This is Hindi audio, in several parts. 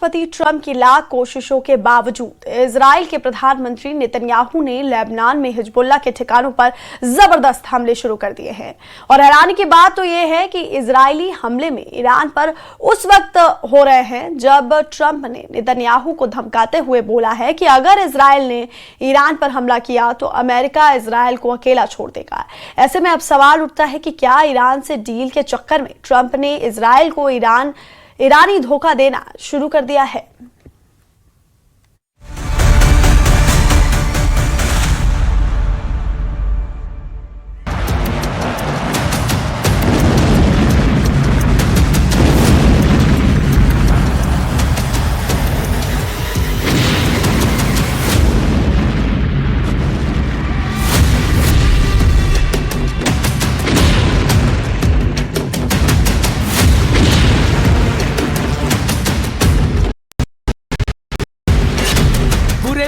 राष्ट्रपति ट्रंप की लाख कोशिशों के बावजूद इजराइल के प्रधानमंत्री नेतन्याहू ने लेबनान में हिजबुल्लाह के ठिकानों पर जबरदस्त हमले शुरू कर दिए हैं। और हैरानी की बात तो यह है कि इजरायली हमले में ईरान पर उस वक्त हो रहे हैं जब ट्रंप ने नेतन्याहू को धमकाते हुए बोला है कि अगर इजराइल ने ईरान पर हमला किया तो अमेरिका इजराइल को अकेला छोड़ देगा। ऐसे में अब सवाल उठता है कि क्या ईरान से डील के चक्कर में ट्रंप ने इजराइल को ईरानी धोखा देना शुरू कर दिया है।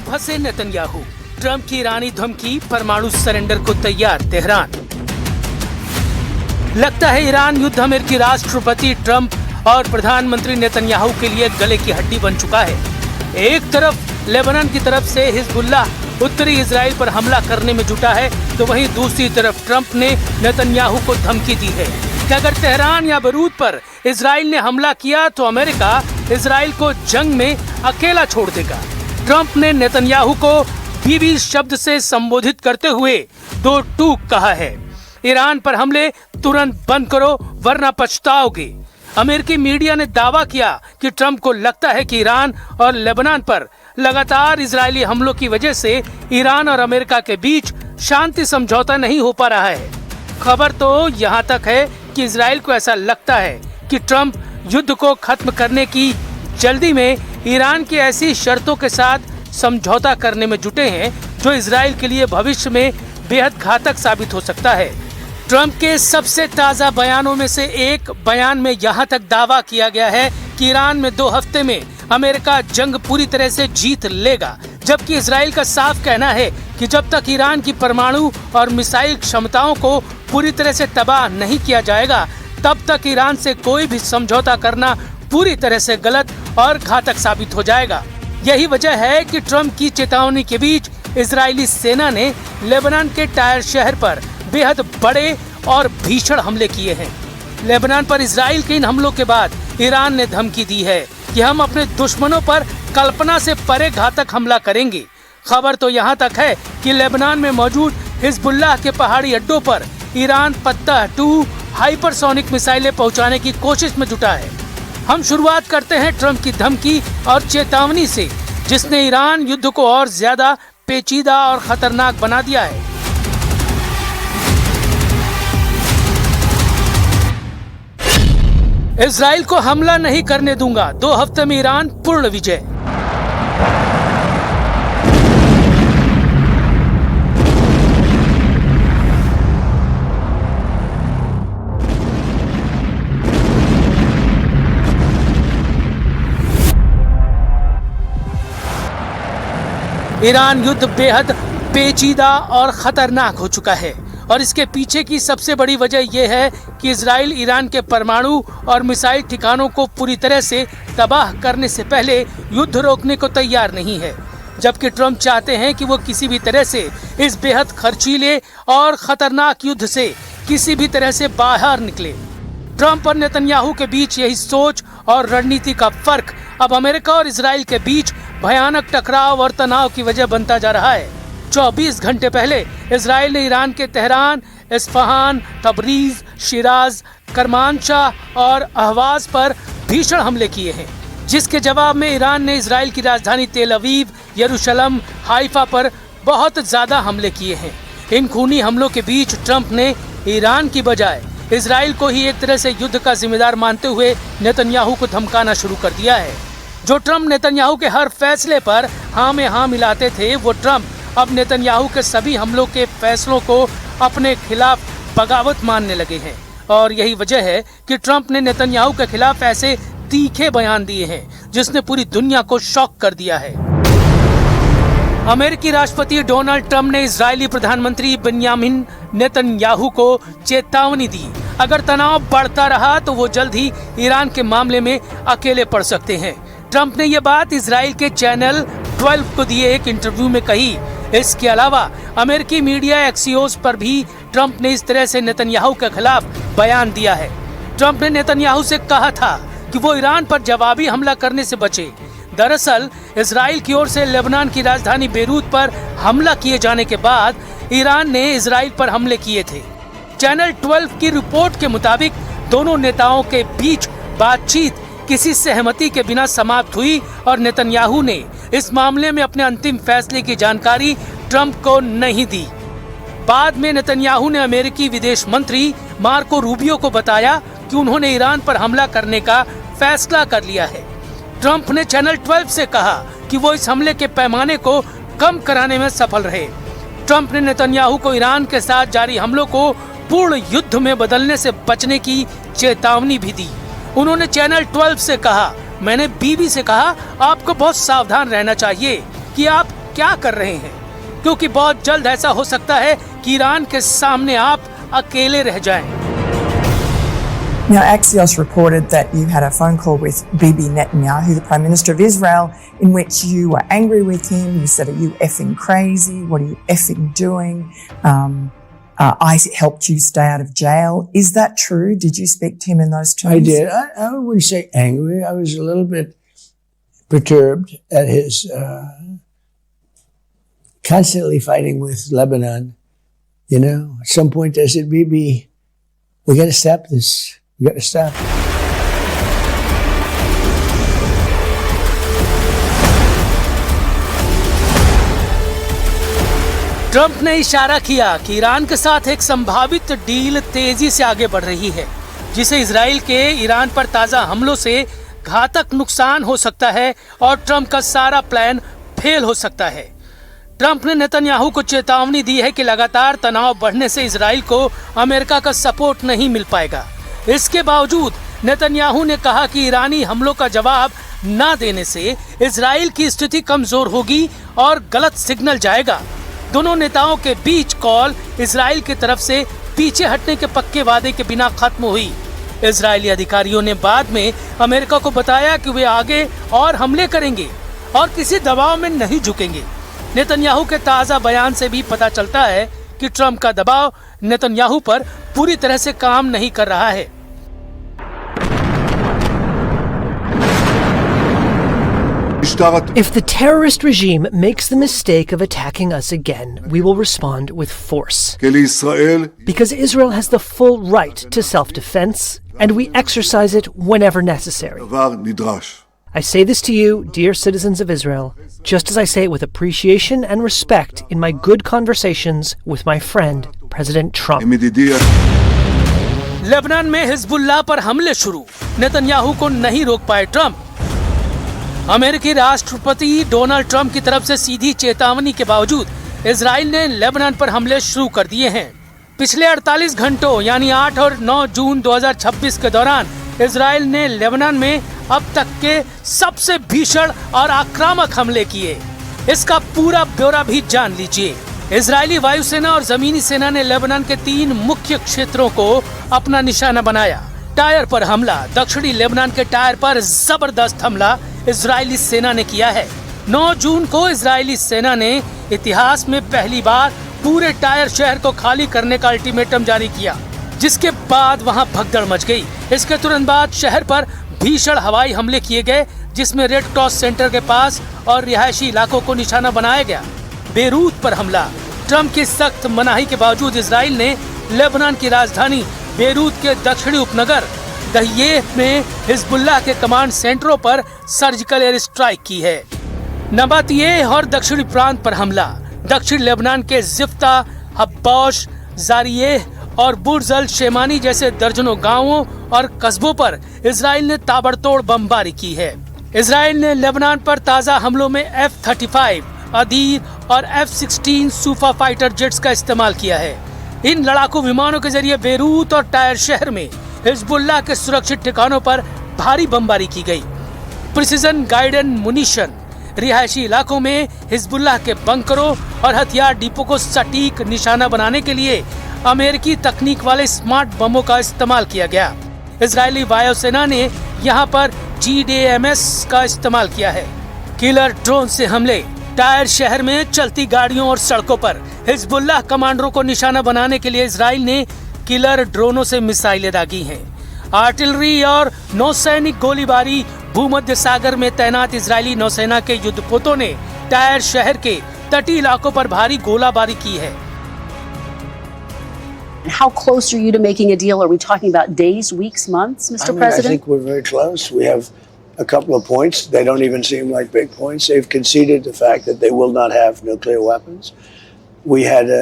फंसे नेतन्याहू, ट्रंप की ईरानी धमकी, परमाणु सरेंडर को तैयार तेहरान। लगता है ईरान युद्ध अमेरिकी राष्ट्रपति ट्रंप और प्रधानमंत्री नेतन्याहू के लिए गले की हड्डी बन चुका है। एक तरफ लेबनान की तरफ से हिजबुल्लाह उत्तरी इजराइल पर हमला करने में जुटा है, तो वहीं दूसरी तरफ ट्रंप ने नेतन्याहू को धमकी दी है कि अगर तेहरान या बैरूत पर इजराइल ने हमला किया तो अमेरिका इजराइल को जंग में अकेला छोड़ देगा। ट्रंप ने नेतन्याहू को बीबी शब्द से संबोधित करते हुए दो टूक कहा है। ईरान पर हमले तुरंत बंद करो वरना पछताओगे। अमेरिकी मीडिया ने दावा किया कि ट्रंप को लगता है कि ईरान और लेबनान पर लगातार इजरायली हमलों की वजह से ईरान और अमेरिका के बीच शांति समझौता नहीं हो पा रहा है। खबर तो यहाँ तक है कि इजराइल को ऐसा लगता है कि ट्रंप युद्ध को खत्म करने की जल्दी में ईरान की ऐसी शर्तों के साथ समझौता करने में जुटे हैं जो इजराइल के लिए भविष्य में बेहद घातक साबित हो सकता है। ट्रंप के सबसे ताज़ा बयानों में से एक बयान में यहाँ तक दावा किया गया है कि ईरान में 2 हफ्ते में अमेरिका जंग पूरी तरह से जीत लेगा, जबकि इजराइल का साफ कहना है कि जब तक ईरान की परमाणु और मिसाइल क्षमताओं को पूरी तरह से तबाह नहीं किया जाएगा तब तक ईरान से कोई भी समझौता करना पूरी तरह से गलत और घातक साबित हो जाएगा। यही वजह है कि ट्रंप की चेतावनी के बीच इजरायली सेना ने लेबनान के टायर शहर पर बेहद बड़े और भीषण हमले किए हैं। लेबनान पर इजराइल के इन हमलों के बाद ईरान ने धमकी दी है कि हम अपने दुश्मनों पर कल्पना से परे घातक हमला करेंगे। खबर तो यहाँ तक है कि लेबनान में मौजूद हिजबुल्लाह के पहाड़ी अड्डों पर ईरान फतह-2 हाइपरसोनिक मिसाइलें पहुँचाने की कोशिश में जुटा है। हम शुरुआत करते हैं ट्रंप की धमकी और चेतावनी से, जिसने ईरान युद्ध को और ज्यादा पेचीदा और खतरनाक बना दिया है। इजराइल को हमला नहीं करने दूंगा, 2 हफ्ते में ईरान पूर्ण विजय। ईरान युद्ध बेहद पेचीदा और खतरनाक हो चुका है और इसके पीछे की सबसे बड़ी वजह यह है कि इजराइल ईरान के परमाणु और मिसाइल ठिकानों को पूरी तरह से तबाह करने से पहले युद्ध रोकने को तैयार नहीं है, जबकि ट्रंप चाहते हैं कि वो किसी भी तरह से इस बेहद खर्चीले और खतरनाक युद्ध से किसी भी तरह से बाहर निकले। ट्रंप और नेतन्याहू के बीच यही सोच और रणनीति का फर्क अब अमेरिका और इजराइल के बीच भयानक टकराव और तनाव की वजह बनता जा रहा है। 24 घंटे पहले इजराइल ने ईरान के Tehran, Isfahan, Tabriz, Siraj, Kermanshah और अहवाज पर भीषण हमले किए हैं, जिसके जवाब में ईरान ने इजराइल की राजधानी तेल अवीव, यरूशलेम, हाइफा पर बहुत ज्यादा हमले किए हैं। इन खूनी हमलों के बीच ट्रंप ने ईरान की बजाय इजराइल को ही एक तरह से युद्ध का जिम्मेदार मानते हुए नेतन्याहू को धमकाना शुरू कर दिया है। जो ट्रंप नेतन्याहू के हर फैसले पर हाँ में हाँ मिलाते थे, वो ट्रंप अब नेतन्याहू के सभी हमलों के फैसलों को अपने खिलाफ बगावत मानने लगे हैं। और यही वजह है कि ट्रंप ने नेतन्याहू के खिलाफ ऐसे तीखे बयान दिए हैं जिसने पूरी दुनिया को शॉक कर दिया है। अमेरिकी राष्ट्रपति डोनाल्ड ट्रंप ने इजरायली प्रधानमंत्री बेंयामिन नेतन्याहू को चेतावनी दी, अगर तनाव बढ़ता रहा तो वो जल्द ही ईरान के मामले में अकेले पड़ सकते हैं। ट्रंप ने यह बात इजराइल के चैनल 12 को दिए एक इंटरव्यू में कही। इसके अलावा अमेरिकी मीडिया एक्सियोस पर भी ट्रंप ने इस तरह से नेतन्याहू के खिलाफ बयान दिया है। ट्रंप ने नेतन्याहू से कहा था कि वो ईरान पर जवाबी हमला करने से बचे। दरअसल इजराइल की ओर से लेबनान की राजधानी बेरूत पर हमला किए जाने के बाद ईरान ने इजराइल पर हमले किए थे। चैनल 12 की रिपोर्ट के मुताबिक दोनों नेताओं के बीच बातचीत किसी सहमति के बिना समाप्त हुई और नेतन्याहू ने इस मामले में अपने अंतिम फैसले की जानकारी ट्रंप को नहीं दी। बाद में नेतन्याहू ने अमेरिकी विदेश मंत्री मार्को रूबियो को बताया कि उन्होंने ईरान पर हमला करने का फैसला कर लिया है। ट्रंप ने चैनल 12 से कहा कि वो इस हमले के पैमाने को कम कराने में सफल रहे। ट्रंप ने नेतन्याहू को ईरान के साथ जारी हमलों को पूर्ण युद्ध में बदलने से बचने की चेतावनी भी दी। उन्होंने चैनल 12 से कहा, मैंने बीबी से कहा आपको बहुत सावधान रहना चाहिए कि आप क्या कर रहे हैं, क्योंकि बहुत जल्द ऐसा हो सकता है कि ईरान के सामने आप अकेले रह जाएं। Now, Axios reported that you had a phone call with Bibi Netanyahu, the Prime Minister of Israel, in which you were angry with him. You said, are you effing crazy? What are you effing doing? I helped you stay out of jail. Is that true? Did you speak to him in those terms? I did. I wouldn't say angry. I was a little bit perturbed at his constantly fighting with Lebanon. You know, at some point I said, Bibi, we got to stop this. We got to stop. Trump ने इशारा किया कि ईरान के साथ एक संभावित डील तेजी से आगे बढ़ रही है, जिसे इजराइल के ईरान पर ताजा हमलों से घातक नुकसान हो सकता है और ट्रंप का सारा प्लान फेल हो सकता है। ट्रंप ने नेतन्याहू को चेतावनी दी है कि लगातार तनाव बढ़ने से इजराइल को अमेरिका का सपोर्ट नहीं मिल पाएगा। इसके बावजूद नेतन्याहू ने कहा कि ईरानी हमलों का जवाब न देने से इजराइल की स्थिति कमजोर होगी और गलत सिग्नल जाएगा। दोनों नेताओं के बीच कॉल इजराइल की तरफ से पीछे हटने के पक्के वादे के बिना खत्म हुई। इजरायली अधिकारियों ने बाद में अमेरिका को बताया कि वे आगे और हमले करेंगे और किसी दबाव में नहीं झुकेंगे। नेतन्याहू के ताजा बयान से भी पता चलता है कि ट्रंप का दबाव नेतन्याहू पर पूरी तरह से काम नहीं कर रहा है। If the terrorist regime makes the mistake of attacking us again, we will respond with force. Because Israel has the full right to self-defense, and we exercise it whenever necessary. I say this to you, dear citizens of Israel, just as I say it with appreciation and respect in my good conversations with my friend, President Trump. Lebanon में हिजबुल्लाह पर हमले शुरू, नेतन्याहू को नहीं रोक पाए ट्रंप। अमेरिकी राष्ट्रपति डोनाल्ड ट्रंप की तरफ से सीधी चेतावनी के बावजूद इजराइल ने लेबनान पर हमले शुरू कर दिए हैं। पिछले 48 घंटों यानी 8 और 9 जून 2026 के दौरान इजराइल ने लेबनान में अब तक के सबसे भीषण और आक्रामक हमले किए। इसका पूरा ब्यौरा भी जान लीजिए। इजरायली वायुसेना और जमीनी सेना ने लेबनान के 3 मुख्य क्षेत्रों को अपना निशाना बनाया। टायर पर हमला, दक्षिणी लेबनान के टायर पर जबरदस्त हमला इजरायली सेना ने किया है। 9 जून को इजरायली सेना ने इतिहास में पहली बार पूरे टायर शहर को खाली करने का अल्टीमेटम जारी किया, जिसके बाद वहां भगदड़ मच गई। इसके तुरंत बाद शहर पर भीषण हवाई हमले किए गए, जिसमें रेड क्रॉस सेंटर के पास और रिहायशी इलाकों को निशाना बनाया गया। बेरूत पर हमला, ट्रंप की सख्त मनाही के बावजूद इजराइल ने लेबनान की राजधानी बेरूत के दक्षिणी उपनगर दहियेह में हिजबुल्लाह के कमांड सेंटरों पर सर्जिकल एयर स्ट्राइक की है। नबातियेह और दक्षिणी प्रांत पर हमला, दक्षिण लेबनान के जिफ्ता, हब्बौश, जारियेह और बुर्ज अल शेमानी जैसे दर्जनों गांवों और कस्बों पर इजराइल ने ताबड़तोड़ बमबारी की है। इजराइल ने लेबनान पर ताजा हमलों में F-35, अदीर और F-16 सूफा फाइटर जेट्स का इस्तेमाल किया है। इन लड़ाकू विमानों के जरिए बेरूत और टायर शहर में हिजबुल्लाह के सुरक्षित ठिकानों पर भारी बमबारी की गई। प्रिसीजन गाइडेड मुनीशन, रिहायशी इलाकों में हिजबुल्लाह के बंकरों और हथियार डिपो को सटीक निशाना बनाने के लिए अमेरिकी तकनीक वाले स्मार्ट बमों का इस्तेमाल किया गया। इजरायली वायुसेना ने यहां पर GDAMS का इस्तेमाल किया है। किलर ड्रोन से हमले, टायर शहर में चलती गाड़ियों और सड़कों पर हिजबुल्लाह कमांडरों को निशाना बनाने के लिए इजराइल ने किलर ड्रोनों से मिसाइलें दागी हैं। आर्टिलरी और नौसैनिक गोलीबारी, भूमध्य सागर में तैनात इजरायली नौसेना के युद्धपोतों ने टायर शहर के तटीय इलाकों पर भारी गोलाबारी की है। How close are you to making a deal? Are we talking about days, weeks, months, Mr. President? I think we're very close. We have a couple of points. They don't even seem like big points. They've conceded the fact that they will not have nuclear weapons. We had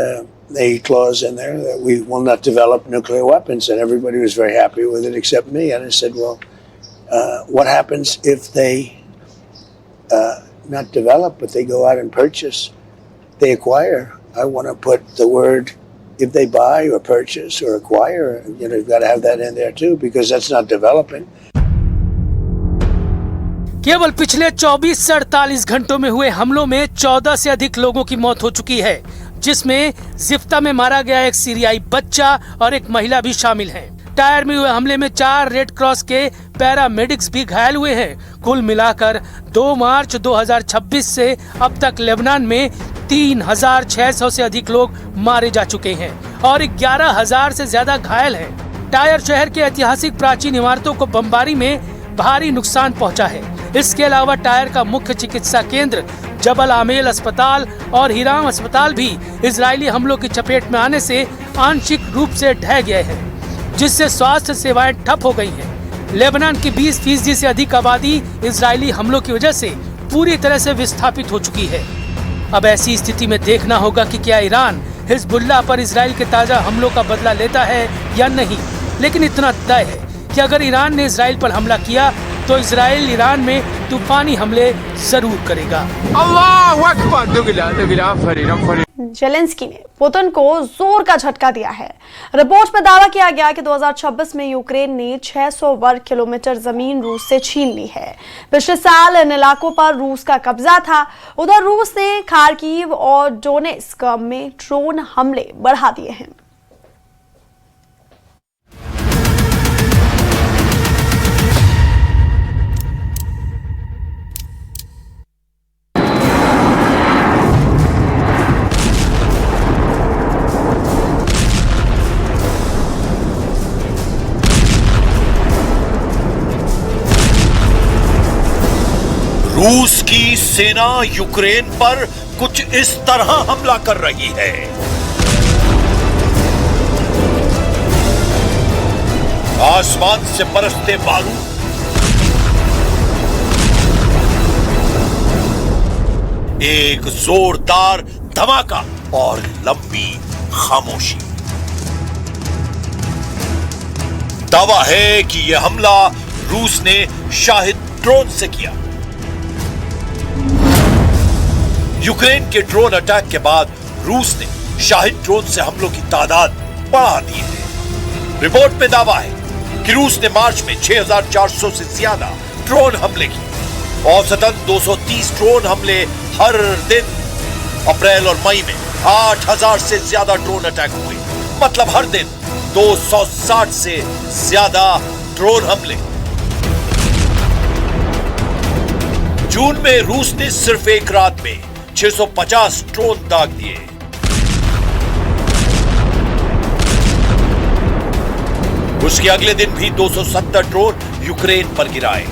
a clause in there that we will not develop nuclear weapons, and everybody was very happy with it except me. And I said, well, what happens if they not develop, but they go out and purchase, they acquire? I want to put the word, if they buy or purchase or acquire, you've got to have that in there too, because that's not developing. केवल पिछले 24 से 48 घंटों में हुए हमलों में 14 से अधिक लोगों की मौत हो चुकी है, जिसमें जिफ्ता में मारा गया एक सीरियाई बच्चा और एक महिला भी शामिल हैं। टायर में हुए हमले में 4 रेड क्रॉस के पैरामेडिक्स भी घायल हुए हैं। कुल मिलाकर 2 मार्च 2026 से अब तक लेबनान में 3600 से अधिक लोग मारे जा चुके हैं और 11,000 से ज्यादा घायल हैं। टायर शहर के ऐतिहासिक प्राचीन इमारतों को बमबारी में भारी नुकसान पहुंचा है। इसके अलावा टायर का मुख्य चिकित्सा केंद्र जबल आमेल अस्पताल और हिराम अस्पताल भी इजरायली हमलों की चपेट में आने से आंशिक रूप से ढह गए हैं, जिससे स्वास्थ्य सेवाएं ठप हो गई हैं। लेबनान की 20% से अधिक आबादी इजरायली हमलों की वजह से पूरी तरह से विस्थापित हो चुकी है। अब ऐसी स्थिति में देखना होगा कि क्या ईरान हिजबुल्लाह पर इजराइल के ताजा हमलों का बदला लेता है या नहीं। लेकिन इतना तय है कि अगर ईरान ने इजराइल पर हमला किया तो इजराइल ईरान में तूफानी हमले जरूर करेगा। जेलेंस्की ने पुतिन को जोर का झटका दिया है। रिपोर्ट में दावा किया गया कि 2026 में यूक्रेन ने 600 वर्ग किलोमीटर जमीन रूस से छीन ली है। पिछले साल इन इलाकों पर रूस का कब्जा था। उधर रूस ने खार्किव और डोनेत्स्क में ड्रोन हमले बढ़ा दिए हैं। रूस की सेना यूक्रेन पर कुछ इस तरह हमला कर रही है। आसमान से बरसते बारूद, एक जोरदार धमाका और लंबी खामोशी। दावा है कि यह हमला रूस ने शाहिद ड्रोन से किया। यूक्रेन के ड्रोन अटैक के बाद रूस ने शाहिद ड्रोन से हमलों की तादाद बढ़ा दी है। रिपोर्ट में दावा है कि रूस ने मार्च में 6,400 से ज्यादा ड्रोन हमले किए। औसतन 230 ड्रोन हमले हर दिन। अप्रैल और मई में 8,000 से ज्यादा ड्रोन अटैक हुए, मतलब हर दिन 260 से ज्यादा ड्रोन हमले। जून में रूस ने सिर्फ एक रात में 650 ड्रोन दाग दिए। उसके अगले दिन भी 270 ड्रोन यूक्रेन पर गिराए।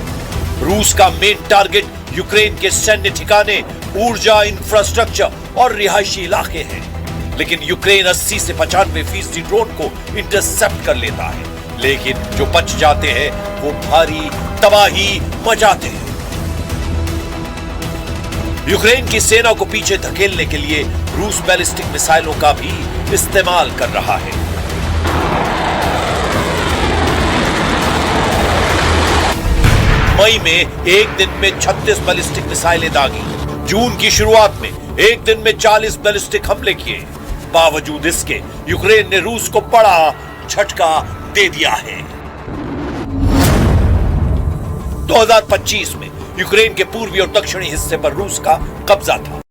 रूस का मेन टारगेट यूक्रेन के सैन्य ठिकाने, ऊर्जा इंफ्रास्ट्रक्चर और रिहायशी इलाके हैं। लेकिन यूक्रेन 80 से 95% ड्रोन को इंटरसेप्ट कर लेता है। लेकिन जो बच जाते हैं वो भारी तबाही मचाते हैं। यूक्रेन की सेना को पीछे धकेलने के लिए रूस बैलिस्टिक मिसाइलों का भी इस्तेमाल कर रहा है। मई में एक दिन में 36 बैलिस्टिक मिसाइलें दागी। जून की शुरुआत में एक दिन में 40 बैलिस्टिक हमले किए। बावजूद इसके यूक्रेन ने रूस को बड़ा झटका दे दिया है। 2025 में यूक्रेन के पूर्वी और दक्षिणी हिस्से पर रूस का कब्जा था।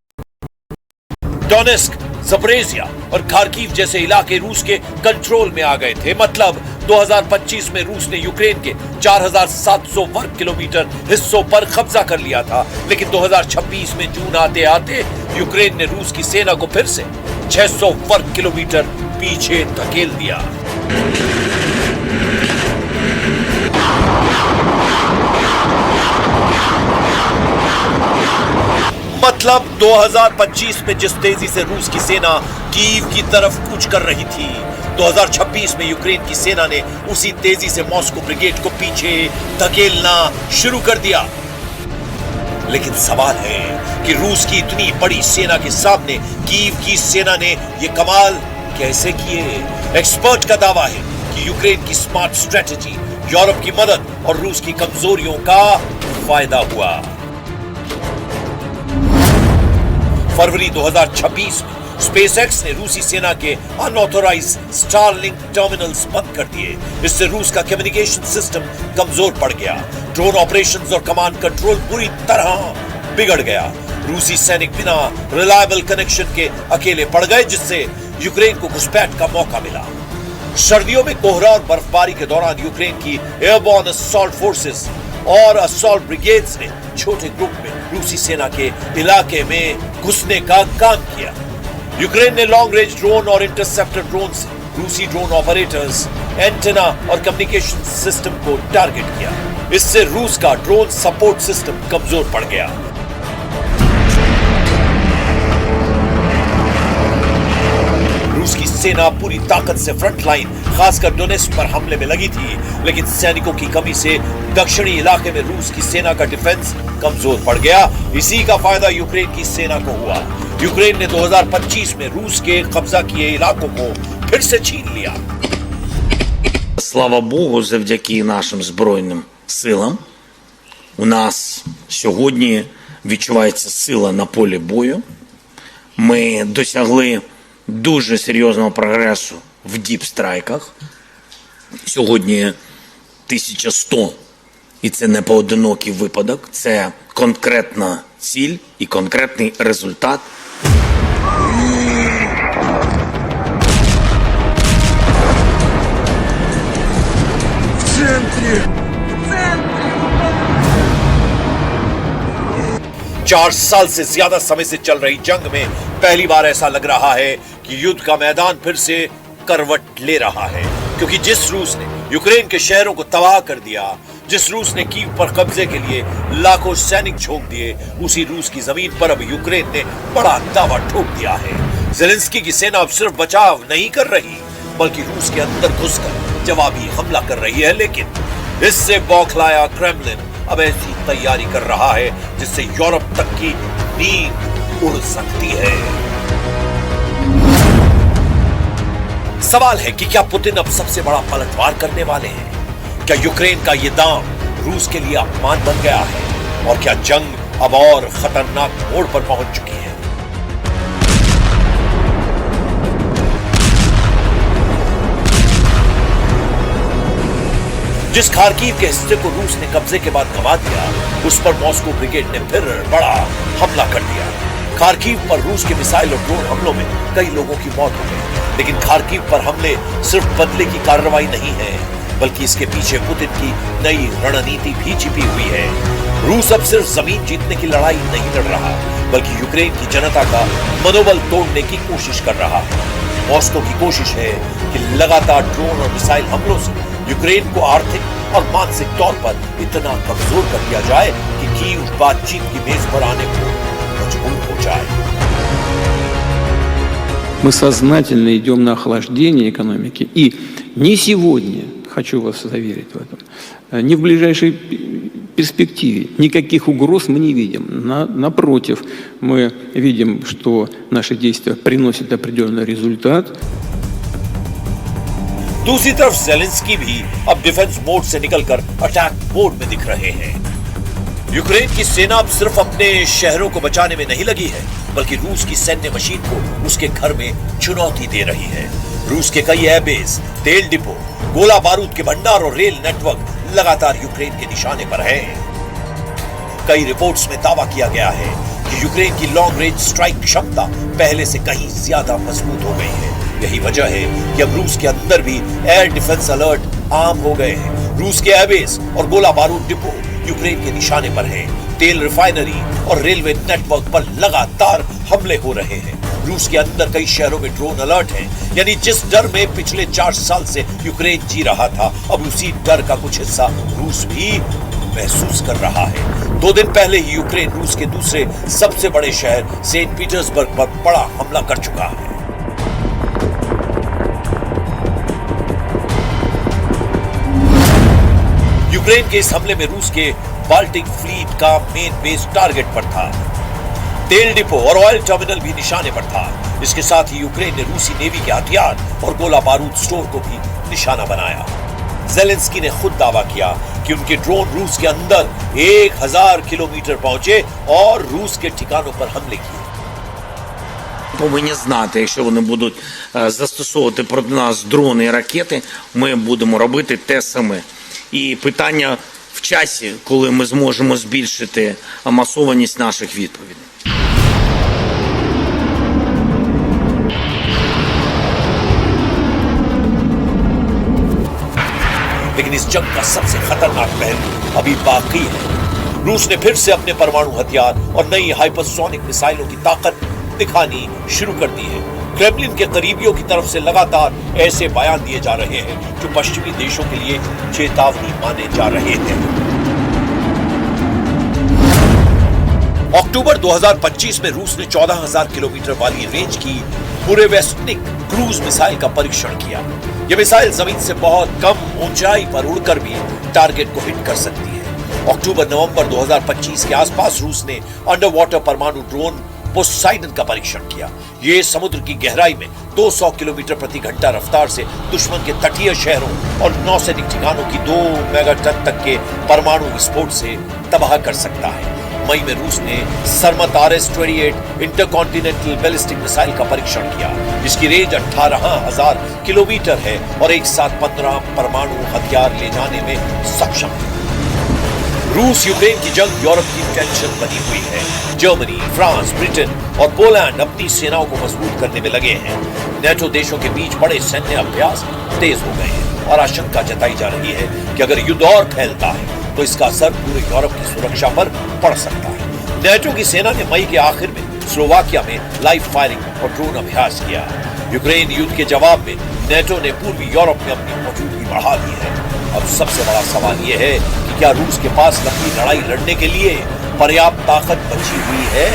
डोनेत्स्क, ज़पोरिज़िया और खार्किव जैसे इलाके रूस के कंट्रोल में आ गए थे। मतलब 2025 में रूस ने यूक्रेन के 4,700 वर्ग किलोमीटर हिस्सों पर कब्जा कर लिया था, लेकिन 2026 में जून आते आते यूक्रेन ने रूस की सेना को फिर से 600 वर्ग किलोमीटर पीछे धकेल दिया। मतलब 2025 में जिस तेजी से रूस की सेना कीव की तरफ कूच कर रही थी, 2026 में यूक्रेन की सेना ने उसी तेजी से मॉस्को ब्रिगेड को पीछे धकेलना शुरू कर दिया। लेकिन सवाल है कि रूस की इतनी बड़ी सेना के सामने कीव की सेना ने ये कमाल कैसे किए? एक्सपर्ट का दावा है कि यूक्रेन की स्मार्ट स्ट्रेटेजी, यूरोप की मदद और रूस की कमजोरियों का फायदा हुआ। फरवरी 2026 में स्पेसएक्स ने रूसी सेना के अनऑथोराइज्ड स्टारलिंक टर्मिनल्स बंद कर दिए। इससे रूस का कम्युनिकेशन सिस्टम कमजोर पड़ गया। ड्रोन ऑपरेशंस और कमांड कंट्रोल पूरी तरह बिगड़ गया। रूसी सैनिक बिना रिलायबल कनेक्शन के अकेले पड़ गए, जिससे यूक्रेन को घुसपैठ का मौका मिला। सर्दियों में कोहरा और बर्फबारी के दौरान यूक्रेन की एयरबॉर्न असॉल्ट फोर्सेस और असॉल्ट ब्रिगेड्स ने छोटे ग्रुप में रूसी सेना के इलाके में घुसने का काम किया। यूक्रेन ने लॉन्ग रेंज ड्रोन और इंटरसेप्टर ड्रोन से रूसी ड्रोन ऑपरेटर्स, एंटेना और कम्युनिकेशन सिस्टम को टारगेट किया। इससे रूस का ड्रोन सपोर्ट सिस्टम कमजोर पड़ गया। रूस की सेना पूरी ताकत से फ्रंट लाइन, खासकर डोनेस्क पर हमले में लगी थी, लेकिन सैनिकों की कमी से दक्षिणी इलाके में रूस की सेना का डिफेंस कमजोर पड़ गया। इसी का फायदा यूक्रेन की सेना को हुआ। यूक्रेन ने 2025 में रूस के कब्जा किए इलाकों को फिर से छीन लिया। Слава Богу, завдяки нашим Збройним силам у нас сьогодні відчувається сила на полі бою. Ми досягли дуже серйозного прогресу в діпстрайках. Сьогодні 1100, і це не поодинокий випадок, це конкретна ціль і конкретний результат. В центре! 4 साल से ज्यादा समय से चल रही जंग में पहली बार ऐसा लग रहा है कि युद्ध का मैदान फिर से करवट ले रहा है, क्योंकि जिस रूस ने यूक्रेन के शहरों को तबाह कर दिया, जिस रूस ने कीव पर कब्जे के लिए लाखों सैनिक झोंक दिए, उसी रूस की जमीन पर अब यूक्रेन ने बड़ा दावा ठोक दिया है। ज़ेलेंस्की की सेना अब सिर्फ बचाव नहीं कर रही, बल्कि रूस के अंदर घुसकर जवाबी हमला कर रही है। लेकिन इससे बौखलाया क्रेमलिन अब ऐसी तैयारी कर रहा है जिससे यूरोप तक की नींद उड़ सकती है। सवाल है कि क्या पुतिन अब सबसे बड़ा पलटवार करने वाले हैं? क्या यूक्रेन का ये दांव रूस के लिए अपमान बन गया है? और क्या जंग अब और खतरनाक मोड़ पर पहुंच चुकी है? जिस खार्किव के हिस्से को रूस ने कब्जे के बाद गंवा दिया, उस पर मॉस्को ब्रिगेड ने फिर बड़ा हमला कर दिया। खार्किव पर रूस के मिसाइल और ड्रोन हमलों में कई लोगों की मौत हो गई। लेकिन खार्किव पर हमले सिर्फ बदले की कार्रवाई नहीं है, बल्कि इसके पीछे पुतिन की नई रणनीति भी छिपी हुई है। रूस अब सिर्फ जमीन जीतने की लड़ाई नहीं लड़ रहा, बल्कि यूक्रेन की जनता का मनोबल तोड़ने की कोशिश कर रहा है। मॉस्को की कोशिश है कि लगातार ड्रोन और मिसाइल हमलों से यूक्रेन को आर्थिक और मानसिक तौर पर इतना कमजोर कर दिया जाए कि कीव बातचीत की मेज पर आने को मजबूर हो जाए। Мы сознательно идем на охлаждение экономики. И не сегодня, хочу вас заверить в этом, не в ближайшей перспективе никаких угроз мы не видим. Напротив, мы видим, что наши действия приносят определенный результат. दूसरी तरफ ज़ेलेंस्की भी अब डिफेंस मोड से निकलकर अटैक मोड में दिख रहे हैं। यूक्रेन की सेना अब सिर्फ अपने शहरों को बचाने में नहीं लगी है, बल्कि रूस की सैन्य मशीन को उसके घर में चुनौती दे रही है। रूस के कई एयरबेस, तेल डिपो, गोला बारूद के भंडार और रेल नेटवर्क लगातार यूक्रेन के निशाने पर है। कई रिपोर्ट्स में दावा किया गया है कि यूक्रेन की लॉन्ग रेंज स्ट्राइक क्षमता पहले से कहीं ज्यादा मजबूत हो गई है। यही वजह है कि अब रूस के अंदर भी एयर डिफेंस अलर्ट आम हो गए हैं। रूस के एयरबेस और गोला बारूद डिपो यूक्रेन के निशाने पर हैं। तेल रिफाइनरी और रेलवे नेटवर्क पर लगातार हमले हो रहे हैं। रूस के अंदर कई शहरों में ड्रोन अलर्ट है, यानी जिस डर में पिछले 4 साल से यूक्रेन जी रहा था, अब उसी डर का कुछ हिस्सा रूस भी महसूस कर रहा है। 2 दिन पहले ही यूक्रेन रूस के दूसरे सबसे बड़े शहर सेंट पीटर्सबर्ग पर बड़ा हमला कर चुका है। यूक्रेन के इस हमले में रूस के बाल्टिक फ्लीट का मेन बेस टारगेट पर था। तेल डिपो और ऑयल टर्मिनल भी निशाने पर था। इसके साथ ही यूक्रेन ने रूसी नेवी के हथियार और गोला बारूद स्टोर को भी निशाना बनाया। ज़ेलेंस्की ने खुद दावा किया कि उनके ड्रोन रूस के अंदर 1000 किलोमीटर पहुंचे और रूस के ठिकानों पर हमले किए। Повинні знати, якщо вони будуть застосовувати проти нас дрони і ракети, ми будемо робити те саме. І питання в часі, коли ми зможемо збільшити масованість наших відповідей. लेकिन इस जंग का सबसे खतरनाक पहलू अभी बाकी है। रूस ने फिर से अपने परमाणु हथियार और नई हाइपरसोनिक मिसाइलों की ताकत दिखानी शुरू कर दी है। क्रेमलिन के करीबियों की तरफ से लगातार ऐसे बयान दिए जा रहे हैं जो पश्चिमी देशों के लिए चेतावनी माने जा रहे हैं। अक्टूबर 2025 में रूस ने 14,000 किलोमीटर वाली रेंज की बुरेवेस्टनिक क्रूज मिसाइल का परीक्षण किया। यह मिसाइल जमीन से बहुत कम ऊंचाई पर उड़कर भी टारगेट को हिट कर सकती है। अक्टूबर-नवंबर 2025 के आसपास रूस ने अंडर वाटर परमाणु ड्रोन पोसाइडन का परीक्षण किया। ये समुद्र की गहराई में 200 किलोमीटर प्रति घंटा रफ्तार से दुश्मन के तटीय शहरों और नौसैनिक ठिकानों की 2 मेगाटन तक के परमाणु विस्फोट से तबाह कर सकता है। मई में रूस ने सरमत RS-28 इंटरकॉन्टिनेंटल बैलिस्टिक मिसाइल का परीक्षण किया, जिसकी रेंज 18,000 किलोमीटर है और एक साथ 15 परमाणु हथियार ले जाने में सक्षम है। रूस यूक्रेन की जंग यूरोप की टेंशन बनी हुई है। जर्मनी, फ्रांस, ब्रिटेन और पोलैंड अपनी सेनाओं को मजबूत करने में लगे हैं। नेटो देशों के बीच बड़े सैन्य अभ्यास तेज हो गए हैं और आशंका जताई जा रही है कि अगर युद्ध और फैलता है तो इसका असर पूरे यूरोप की सुरक्षा पर पड़ सकता है। नेटो की सेना ने मई के आखिर में स्लोवाकिया में लाइव फायरिंग और ड्रोन अभ्यास किया। यूक्रेन युद्ध के जवाब में नेटो ने पूर्वी यूरोप में अपनी मौजूदगी बढ़ा दी है। अब सबसे बड़ा सवाल यह है कि क्या रूस के पास लंबी लड़ाई लड़ने के लिए पर्याप्त ताकत बची हुई है?